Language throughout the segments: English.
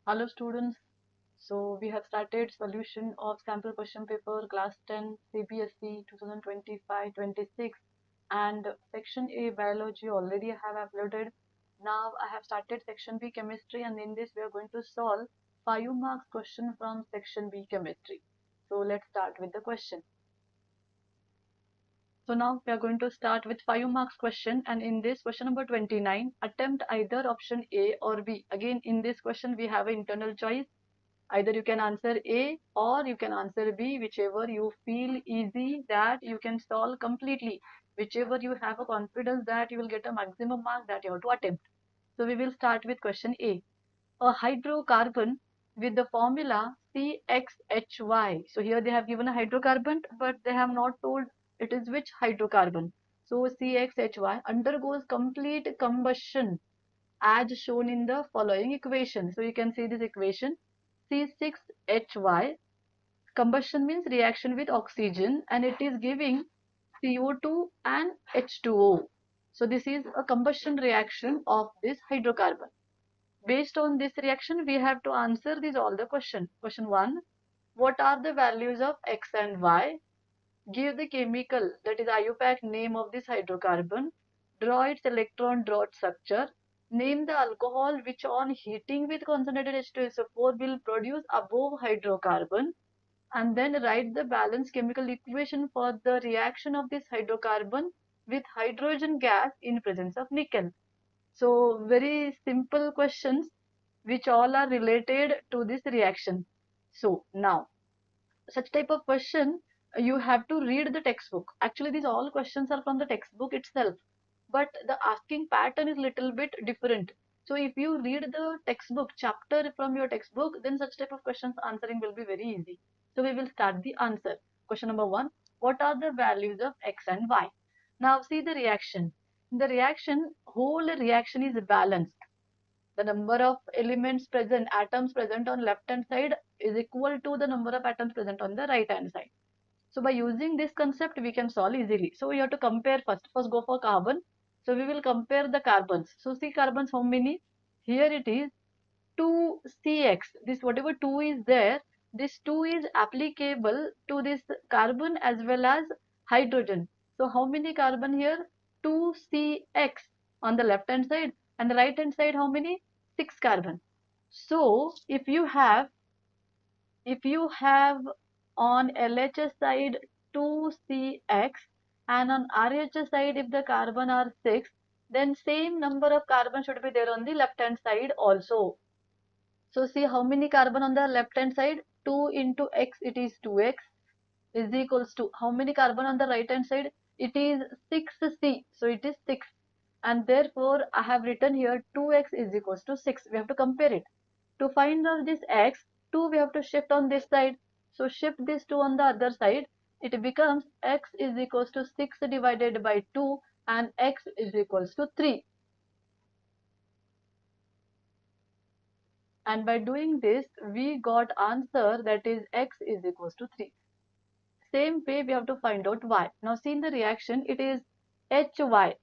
Hello students, so we have started solution of sample question paper class 10 CBSE 2025-26 and section A biology already I have uploaded. Now I have started section B chemistry, and in this we are going to solve 5 marks question from section B chemistry. So let's start with the question. So now we are going to start with 5 marks question, and in this question number 29, attempt either option A or B. Again in this question we have an internal choice. Either you can answer A or you can answer B, whichever you feel easy that you can solve completely, whichever you have a confidence that you will get a maximum mark that you have to attempt. So we will start with question A. A hydrocarbon with the formula CxHy. So here they have given a hydrocarbon, but they have not told it is which hydrocarbon. So CxHy undergoes complete combustion as shown in the following equation. So you can see this equation. C6Hy, combustion means reaction with oxygen, and it is giving CO2 and H2O. So this is a combustion reaction of this hydrocarbon. Based on this reaction, we have to answer these all the question. Question 1. What are the values of X and Y? Give the chemical, that is IUPAC, name of this hydrocarbon. Draw its electron dot structure. Name the alcohol which on heating with concentrated H2SO4 will produce above hydrocarbon. And then write the balanced chemical equation for the reaction of this hydrocarbon with hydrogen gas in presence of nickel. So very simple questions which all are related to this reaction. So now such type of question you have to read the textbook. Actually these all questions are from the textbook itself, but the asking pattern is little bit different. So if you read the textbook chapter from your textbook, then such type of questions answering will be very easy. So we will start the answer. Question number 1. What are the values of X and Y? Now see the reaction. The reaction, whole reaction is balanced. The number of elements present, atoms present on left hand side is equal to the number of atoms present on the right hand side. So by using this concept we can solve easily. So we have to compare first. First go for carbon. So we will compare the carbons. So see carbons how many? Here it is 2CX. This whatever 2 is there, this 2 is applicable to this carbon as well as hydrogen. So how many carbon here? 2CX on the left hand side, and the right hand side how many? 6 carbon. So if you have on LHS side 2CX and on RHS side if the carbon are 6, then same number of carbon should be there on the left hand side also. So see how many carbon on the left hand side? 2 into x, it is 2x, is equals to how many carbon on the right hand side? It is 6C, so it is 6, and therefore I have written here 2x is equals to 6. We have to compare it. To find out this x, 2 we have to shift on this side, so shift this 2 on the other side. It becomes x is equals to 6 divided by 2, and x is equals to 3. And by doing this we got answer, that is x is equals to 3. Same way we have to find out y. Now see in the reaction it is HY,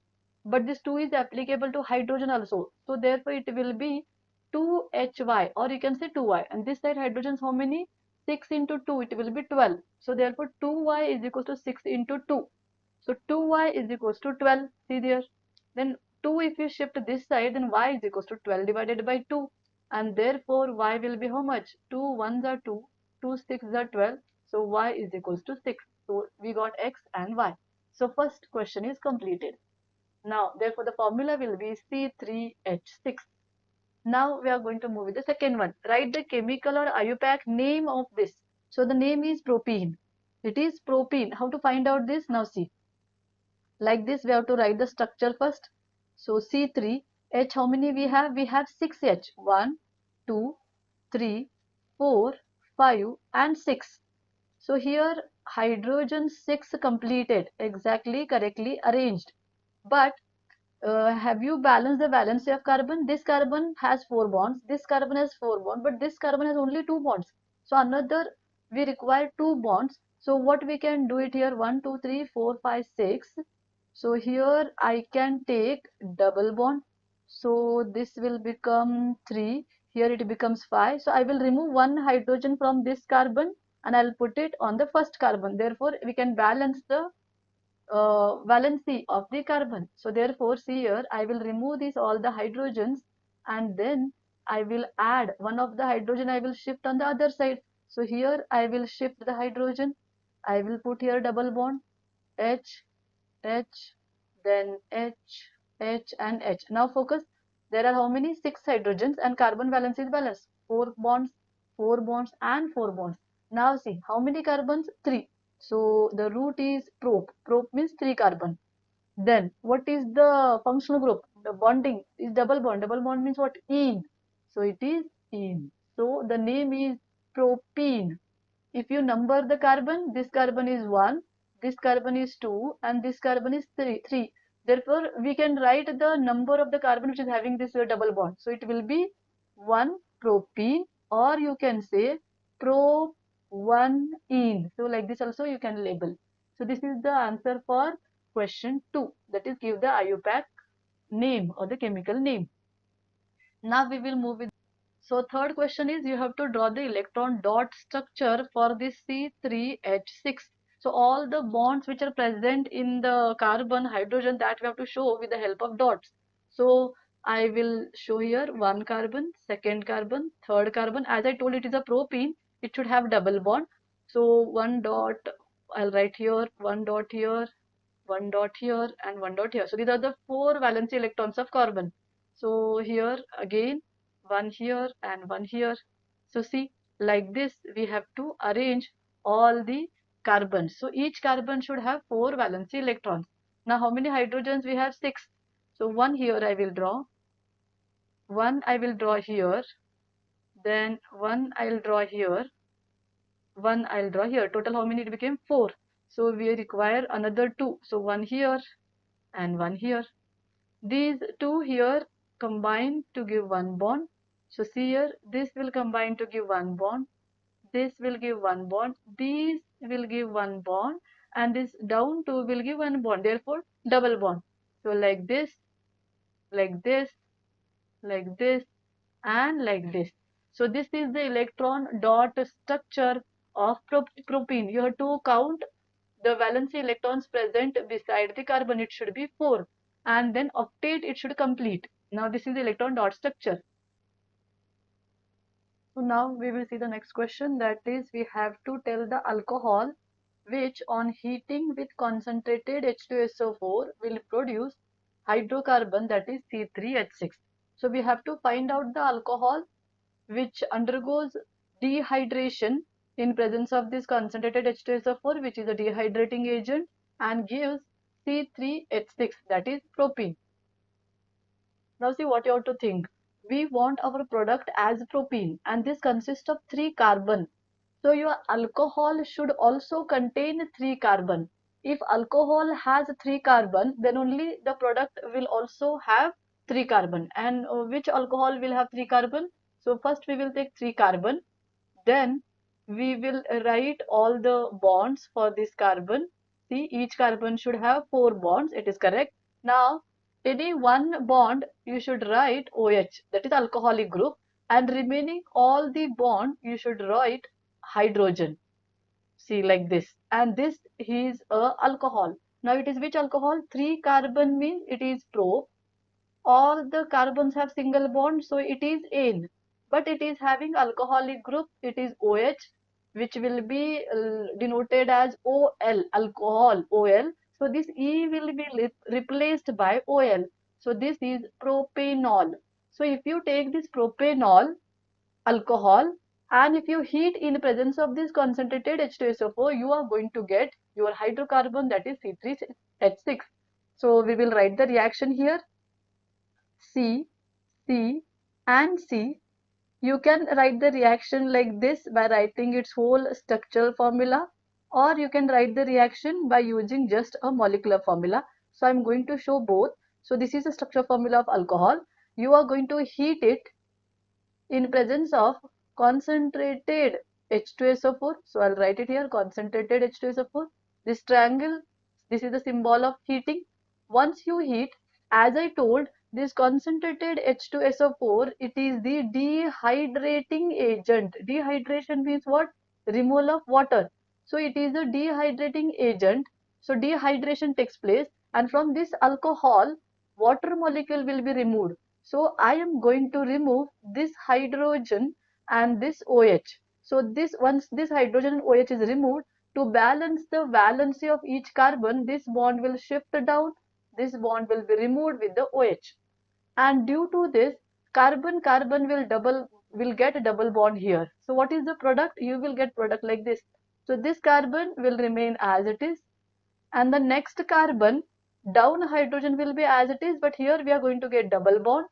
but this 2 is applicable to hydrogen also, so therefore it will be 2HY, or you can say 2y, and this side hydrogens how many? 6 into 2, it will be 12, so therefore 2y is equals to 6 into 2, so 2y is equals to 12. See there, then 2 if you shift this side, then y is equals to 12 divided by 2, and therefore y will be how much? 2 1s are 2, 2 6s are 12, so y is equals to 6. So we got x and y. So first question is completed. Now therefore the formula will be C3H6. Now we are going to move with the second one. Write the chemical or IUPAC name of this. So the name is propene. It is propene. How to find out this? Now see. Like this we have to write the structure first. So C3, H how many we have? We have 6H. 1, 2, 3, 4, 5 and 6. So here hydrogen 6 completed, exactly correctly arranged. But have you balanced the valency of carbon? This carbon has 4 bonds, this carbon has 4 bonds, but this carbon has only 2 bonds. So another we require 2 bonds. So what we can do it here? 1, 2, 3, 4, 5, 6. So here I can take double bond. So this will become 3. Here it becomes 5. So I will remove one hydrogen from this carbon and I'll put it on the first carbon. Therefore, we can balance the valency of the carbon. So therefore, see here, I will remove these all the hydrogens and then I will add one of the hydrogen I will shift on the other side. So here I will shift the hydrogen. I will put here double bond H, H, then H, H and H. Now focus. There are how many? 6 hydrogens and carbon valence is balanced. 4 bonds and 4 bonds. Now see, how many carbons? 3. So the root is prop. Prop means 3 carbon. Then what is the functional group? The bonding is double bond. Double bond means what? Ene. So it is ene. So the name is propene. If you number the carbon, this carbon is 1, this carbon is 2 and this carbon is 3. Therefore, we can write the number of the carbon which is having this double bond. So it will be 1 propene or you can say pro 1 ene. So like this also you can label. So this is the answer for question 2. That is give the IUPAC name or the chemical name. Now we will move with. So third question is you have to draw the electron dot structure for this C3H6. So all the bonds which are present in the carbon, hydrogen, that we have to show with the help of dots. So I will show here one carbon, second carbon, third carbon. As I told, it is a propene. It should have double bond. So one dot, I'll write here, one dot here, one dot here and one dot here. So these are the 4 valency electrons of carbon. So here again one here and one here. So see, like this we have to arrange all the carbons. So each carbon should have 4 valency electrons. Now how many hydrogens we have? 6. So one here I will draw, one I will draw here, then one I'll draw here, one I'll draw here. Total how many? It became 4. So we require another 2. So one here and one here. These 2 here combine to give one bond. So see here, this will combine to give one bond. This will give one bond. These will give one bond. And this down 2 will give one bond. Therefore, double bond. So like this, like this, like this, and like this. So this is the electron dot structure of propene. You have to count the valency electrons present beside the carbon. It should be 4 and then octet it should complete. Now this is the electron dot structure. So now we will see the next question, that is we have to tell the alcohol which on heating with concentrated H2SO4 will produce hydrocarbon, that is C3H6. So we have to find out the alcohol which undergoes dehydration in presence of this concentrated H2SO4, which is a dehydrating agent, and gives C3H6, that is propene. Now see what you have to think. We want our product as propene and this consists of 3 carbon. So your alcohol should also contain 3 carbon. If alcohol has 3 carbon, then only the product will also have 3 carbon. And which alcohol will have 3 carbon? So first we will take 3 carbon. Then we will write all the bonds for this carbon. See, each carbon should have 4 bonds. It is correct. Now, any one bond you should write OH, that is alcoholic group, and remaining all the bond you should write hydrogen. See, like this. And this is a alcohol. Now it is which alcohol? 3 carbon means it is pro. All the carbons have single bond, so it is ane. But it is having alcoholic group, it is OH, which will be denoted as OL, alcohol, OL. So this E will be replaced by OL. So this is propanol. So if you take this propanol alcohol and if you heat in presence of this concentrated H2SO4, you are going to get your hydrocarbon, that is C3H6. So we will write the reaction here. C, C and C. You can write the reaction like this by writing its whole structural formula, or you can write the reaction by using just a molecular formula. So I am going to show both. So this is the structural formula of alcohol. You are going to heat it in presence of concentrated H2SO4. So I'll write it here, concentrated H2SO4. This triangle, this is the symbol of heating. Once you heat, as I told, This concentrated H2SO4, it is the dehydrating agent. Dehydration means what? Removal of water. So it is a dehydrating agent. So dehydration takes place, and from this alcohol, water molecule will be removed. So I am going to remove this hydrogen and this OH. So this, once this hydrogen and OH is removed, to balance the valency of each carbon, this bond will shift down, this bond will be removed with the OH, and due to this, carbon carbon will get a double bond here. So what is the product? You will get product like this. So this carbon will remain as it is, and the next carbon down hydrogen will be as it is, but here we are going to get double bond.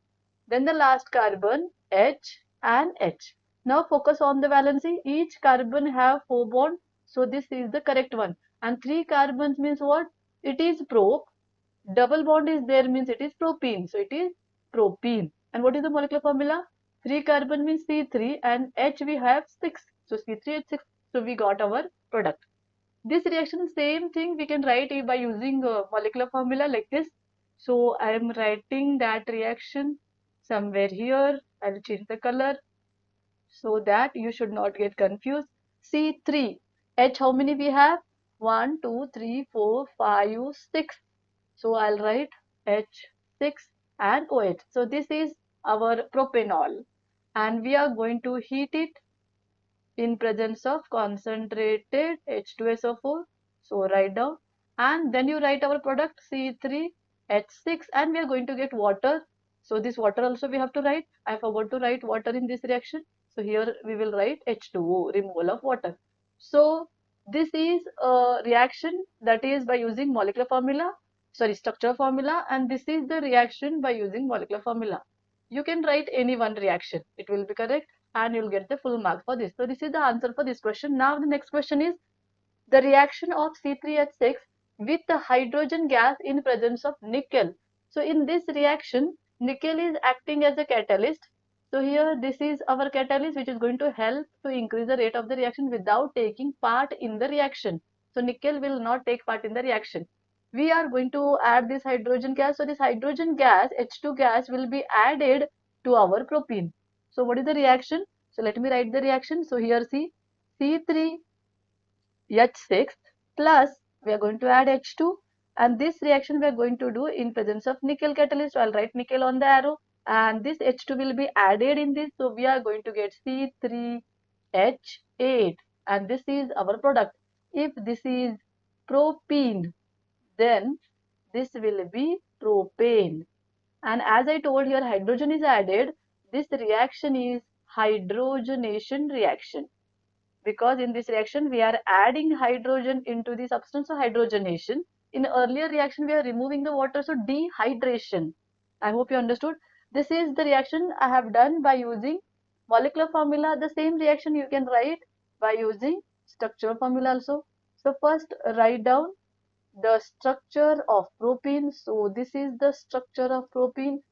Then the last carbon, H and H. Now focus on the valency. Each carbon have 4 bonds, so this is the correct one. And 3 carbons means what? It is prop. Double bond is there means it is propene, so it is propene. And what is the molecular formula? 3 carbon means C3, and H we have 6, so C3H6. So we got our product. This reaction, same thing we can write by using a molecular formula like this. So I am writing that reaction somewhere here. I will change the color so that you should not get confused. C3, H how many we have? 1, 2, 3, 4, 5, 6. So I'll write H6 and OH. So this is our propanol, and we are going to heat it in presence of concentrated H2SO4. So write down, and then you write our product C3H6, and we are going to get water. So this water also we have to write. I forgot to write water in this reaction. So here we will write H2O, removal of water. So this is a reaction that is by using molecular formula, sorry, structure formula, and this is the reaction by using molecular formula. You can write any one reaction, it will be correct, and you'll get the full mark for this. So this is the answer for this question. Now the next question is the reaction of C3H6 with the hydrogen gas in presence of nickel. So in this reaction, nickel is acting as a catalyst. So here this is our catalyst which is going to help to increase the rate of the reaction without taking part in the reaction. So nickel will not take part in the reaction. We are going to add this hydrogen gas. So this hydrogen gas, H2 gas, will be added to our propene. So what is the reaction? So let me write the reaction. So here see, C3H6 plus we are going to add H2, and this reaction we are going to do in presence of nickel catalyst. So I'll write nickel on the arrow, and this H2 will be added in this. So we are going to get C3H8, and this is our product. If this is propene, then this will be propane. And as I told here, hydrogen is added. This reaction is hydrogenation reaction, because in this reaction we are adding hydrogen into the substance of hydrogenation. In earlier reaction we are removing the water, so dehydration. I hope you understood. This is the reaction I have done by using molecular formula. The same reaction you can write by using structural formula also. So first write down the structure of propene. So this is the structure of propene.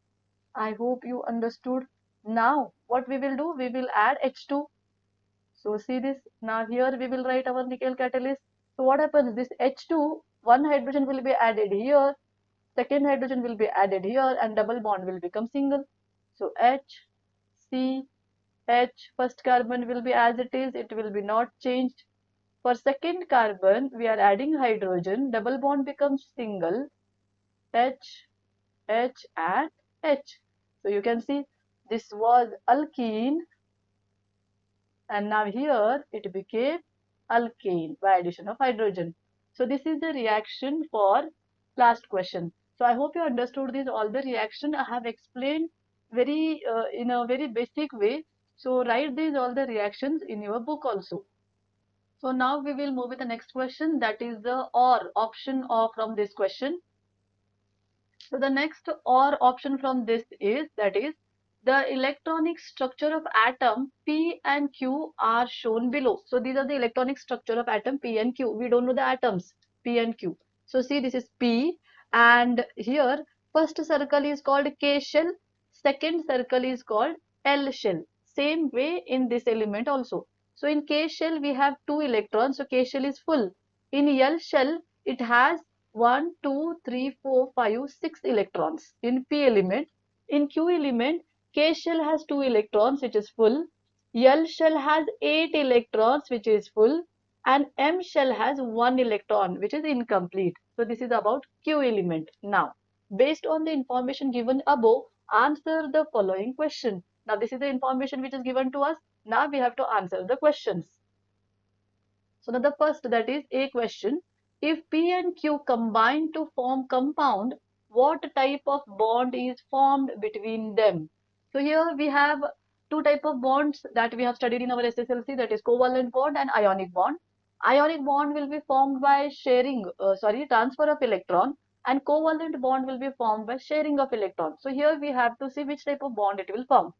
I hope you understood. Now what we will do, we will add H2. So see this, now here we will write our nickel catalyst. So what happens, this H2, one hydrogen will be added here, second hydrogen will be added here, and double bond will become single. So H, C, H, first carbon will be as it is, it will be not changed. For second carbon, we are adding hydrogen, double bond becomes single, H, H and H. So you can see this was alkene, and now here it became alkane by addition of hydrogen. So this is the reaction for last question. So I hope you understood this, all the reaction I have explained very in a very basic way. So write these all the reactions in your book also. So now we will move with the next question, that is the OR option of from this question. So the next OR option from this is, that is, the electronic structure of atom P and Q are shown below. So these are the electronic structure of atom P and Q. We don't know the atoms P and Q. So see, this is P, and here first circle is called K shell, second circle is called L shell. Same way in this element also. So in K shell we have 2 electrons, so K shell is full. In L shell it has 1, 2, 3, 4, 5, 6 electrons. In P element In Q element, K shell has 2 electrons, which is full. L shell has 8 electrons, which is full. And M shell has 1 electron, which is incomplete. So this is about Q element. Now, based on the information given above, answer the following question. Now, this is the information which is given to us. Now, we have to answer the questions. So now the first, that is a question. If P and Q combine to form compound, what type of bond is formed between them? So here we have two type of bonds that we have studied in our SSLC, that is covalent bond and ionic bond. Ionic bond will be formed by transfer of electron, and covalent bond will be formed by sharing of electron. So here we have to see which type of bond it will form.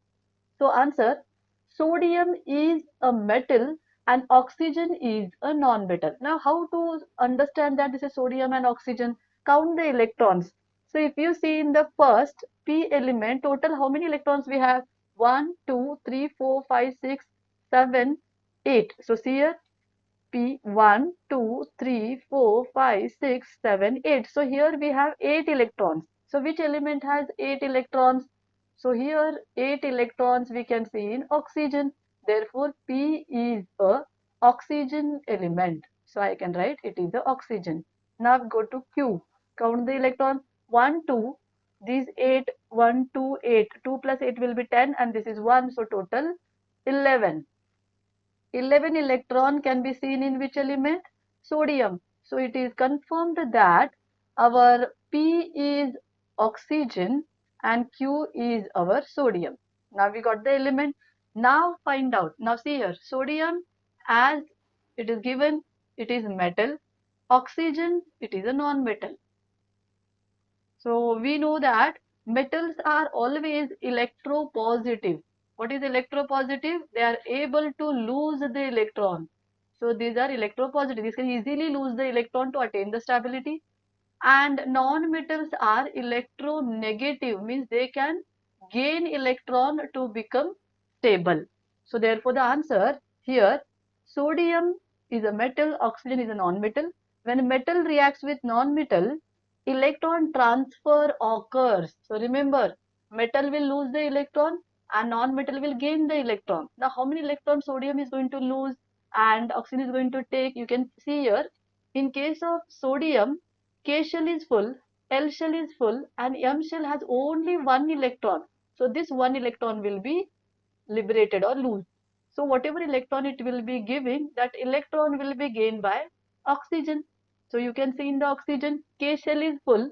So answer, sodium is a metal and oxygen is a non-metal. Now how to understand that this is sodium and oxygen? Count the electrons. So if you see in the first P element, total how many electrons we have? 1, 2, 3, 4, 5, 6, 7, 8. So see here, P 1, 2, 3, 4, 5, 6, 7, 8. So here we have 8 electrons. So which element has 8 electrons? So here 8 electrons we can see in oxygen. Therefore P is a oxygen element. So I can write it is the oxygen. Now go to Q. Count the electrons. 1, 2. These 8, 1, 2, 8. 2 plus 8 will be 10 and this is 1. So total 11. 11 electron can be seen in which element? Sodium. So it is confirmed that our P is oxygen and Q is our sodium. Now we got the element. Now find out. Now see here, sodium, as it is given, it is metal. Oxygen, it is a non-metal. So we know that metals are always electropositive. What is electropositive? They are able to lose the electron. So these are electropositive. These can easily lose the electron to attain the stability. And non-metals are electronegative, means they can gain electron to become stable. So therefore the answer here, sodium is a metal, oxygen is a non-metal. When metal reacts with non-metal, electron transfer occurs. So remember, metal will lose the electron and non-metal will gain the electron. Now how many electrons sodium is going to lose and oxygen is going to take? You can see here, in case of sodium, K shell is full, L shell is full, and M shell has only 1 electron. So this 1 electron will be liberated or loose. So whatever electron it will be giving, that electron will be gained by oxygen. So you can see in the oxygen, K shell is full,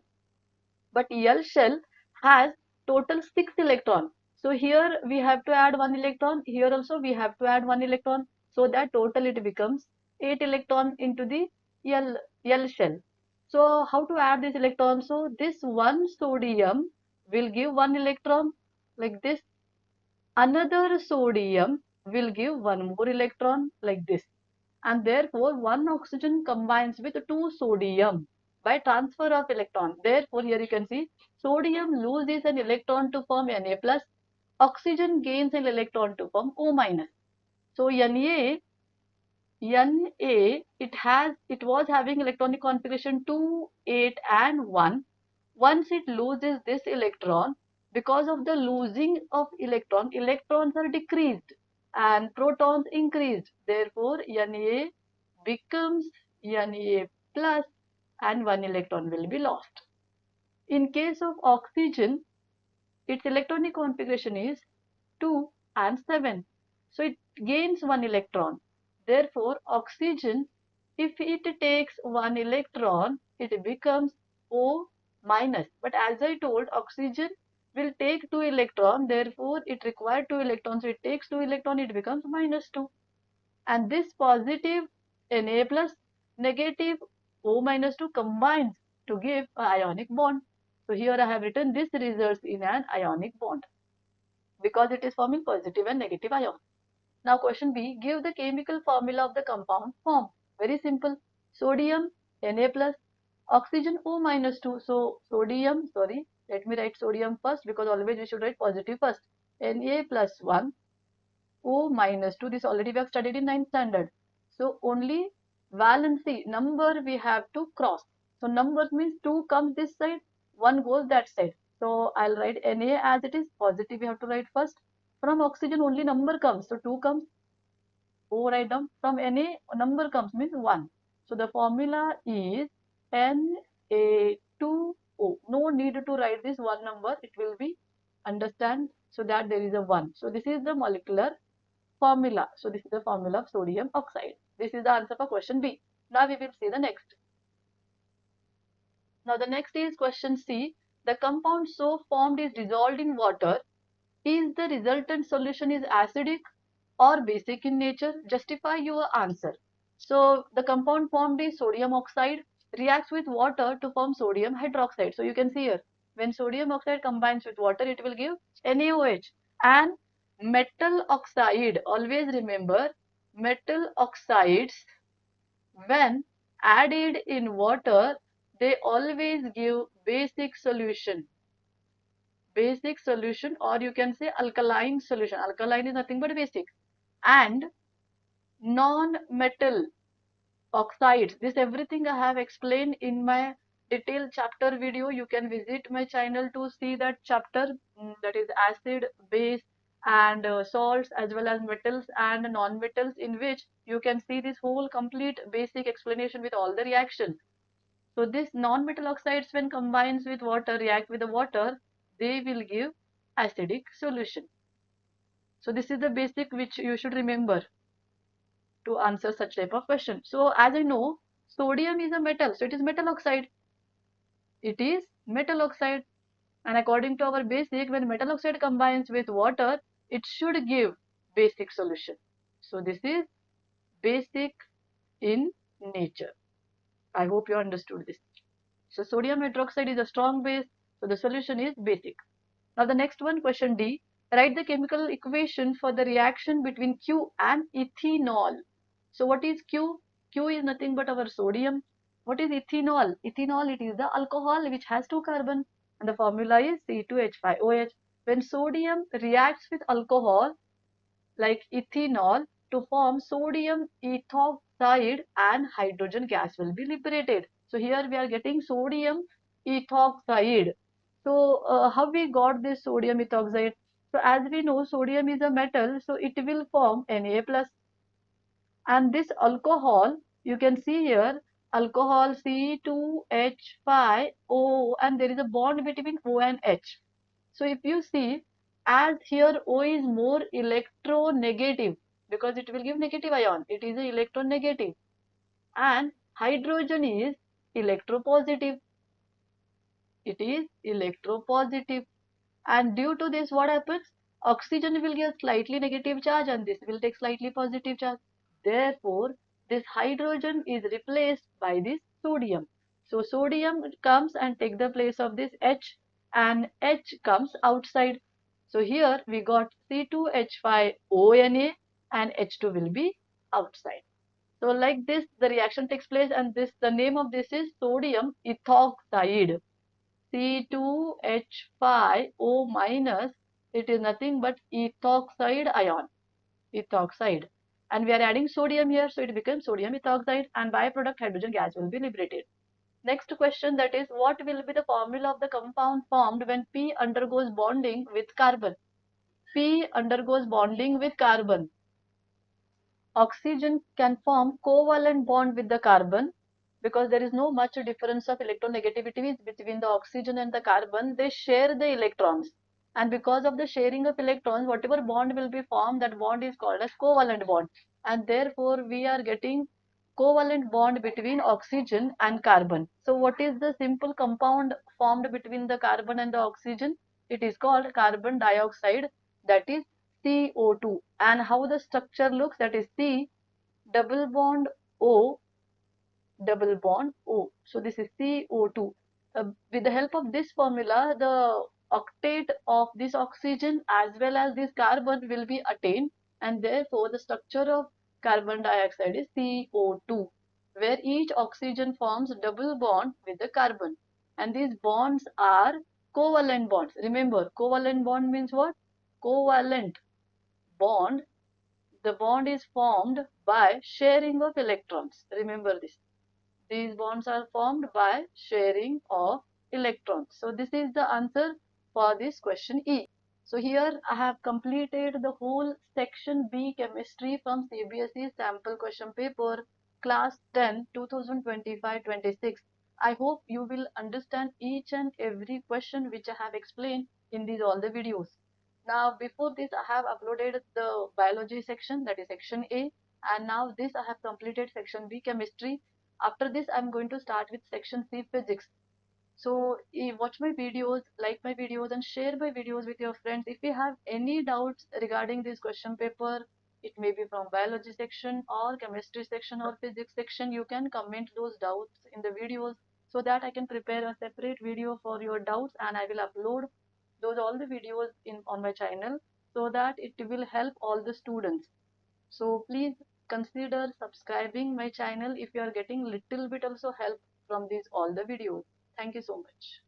but L shell has total 6 electron. So here we have to add 1 electron, here also we have to add 1 electron, so that total it becomes 8 electron into the L shell. So how to add this electron? So this one sodium will give 1 electron like this, another sodium will give 1 more electron like this, and therefore 1 oxygen combines with 2 sodium by transfer of electron. Therefore here you can see sodium loses an electron to form Na plus, oxygen gains an electron to form O minus. So Na, it was having electronic configuration 2, 8 and 1. Once it loses this electron, because of the losing of electron, electrons are decreased and protons increased. Therefore, Na becomes Na plus and 1 electron will be lost. In case of oxygen, its electronic configuration is 2 and 7. So it gains 1 electron. Therefore, oxygen, if it takes 1 electron, it becomes O minus. But as I told, oxygen will take 2 electron. Therefore, it requires 2 electrons. So it takes 2 electron, it becomes minus 2. And this positive Na plus negative O minus 2 combines to give an ionic bond. So here I have written this results in an ionic bond because it is forming positive and negative ion. Now question B, give the chemical formula of the compound form. Very simple. Sodium Na plus, oxygen O minus 2. So sodium, let me write sodium first because always we should write positive first. Na plus 1, O minus 2. This already we have studied in 9th standard. So only valency number we have to cross. So numbers means 2 comes this side, 1 goes that side. So I'll write Na as it is, positive we have to write first. From oxygen only number comes, so 2 comes. O write down. From Na number comes means 1. So the formula is Na2O. No need to write this one number, it will be understand so that there is a 1. So this is the molecular formula. So this is the formula of sodium oxide. This is the answer for question B. Now we will see the next. Now the next is question C. The compound so formed is dissolved in water. Is the resultant solution is acidic or basic in nature? Justify your answer. So the compound formed is sodium oxide reacts with water to form sodium hydroxide. So you can see here, when sodium oxide combines with water, it will give NaOH. And metal oxide, always remember, metal oxides when added in water, they always give basic solution. Basic solution, or you can say alkaline solution. Alkaline is nothing but basic. And non-metal oxides, this everything I have explained in my detailed chapter video. You can visit my channel to see that chapter, that is acid, base and salts as well as metals and non-metals, in which you can see this whole complete basic explanation with all the reaction. So this non-metal oxides when combines with water, react with the water, they will give acidic solution. So this is the basic which you should remember to answer such type of question. So as I know, sodium is a metal, so it is metal oxide. It is metal oxide, and according to our basic, when metal oxide combines with water, it should give basic solution. So this is basic in nature. I hope you understood this. So sodium hydroxide is a strong base, so the solution is basic. Now the next one, question D. Write the chemical equation for the reaction between Q and ethanol. So what is Q? Q is nothing but our sodium. What is ethanol? Ethanol, it is the alcohol which has 2 carbon, and the formula is C2H5OH. When sodium reacts with alcohol like ethanol to form sodium ethoxide, and hydrogen gas will be liberated. So here we are getting sodium ethoxide. So how we got this sodium ethoxide? So as we know, sodium is a metal, so it will form Na plus. And this alcohol, you can see here, alcohol C2H5O, and there is a bond between O and H. So if you see, as here O is more electronegative, because it will give negative ion, it is a electronegative, and hydrogen is electropositive. It is electropositive. And due to this, what happens? Oxygen will get slightly negative charge and this will take slightly positive charge. Therefore, this hydrogen is replaced by this sodium. So sodium comes and take the place of this H, and H comes outside. So here we got C2H5ONA and H2 will be outside. So like this, the reaction takes place, and this, the name of this is sodium ethoxide. C2H5O minus, it is nothing but ethoxide ion, ethoxide. And we are adding sodium here, so it becomes sodium ethoxide, and byproduct hydrogen gas will be liberated. Next question, that is, what will be the formula of the compound formed when P undergoes bonding with carbon? P undergoes bonding with carbon. Oxygen can form covalent bond with the carbon, because there is no much difference of electronegativity between the oxygen and the carbon. They share the electrons, and because of the sharing of electrons, whatever bond will be formed, that bond is called as covalent bond, and therefore we are getting covalent bond between oxygen and carbon. So what is the simple compound formed between the carbon and the oxygen? It is called carbon dioxide, that is CO2. And how the structure looks, that is C double bond O double bond O. So this is CO2. With the help of this formula, the octet of this oxygen as well as this carbon will be attained, and therefore the structure of carbon dioxide is CO2, where each oxygen forms double bond with the carbon, and these bonds are covalent bonds. Remember, covalent bond means what? Covalent bond, the bond is formed by sharing of electrons. Remember this. These bonds are formed by sharing of electrons. So this is the answer for this question E. So here I have completed the whole section B chemistry from CBSE sample question paper class 10 2025-26. I hope you will understand each and every question which I have explained in these all the videos. Now before this I have uploaded the biology section, that is section A, and now this I have completed section B chemistry. After this I am going to start with section C physics. So watch my videos, like my videos, and share my videos with your friends. If you have any doubts regarding this question paper, it may be from biology section or chemistry section or physics section, you can comment those doubts in the videos so that I can prepare a separate video for your doubts, and I will upload those all the videos in on my channel so that it will help all the students. So please consider subscribing my channel if you are getting little bit also help from these all the videos. Thank you so much.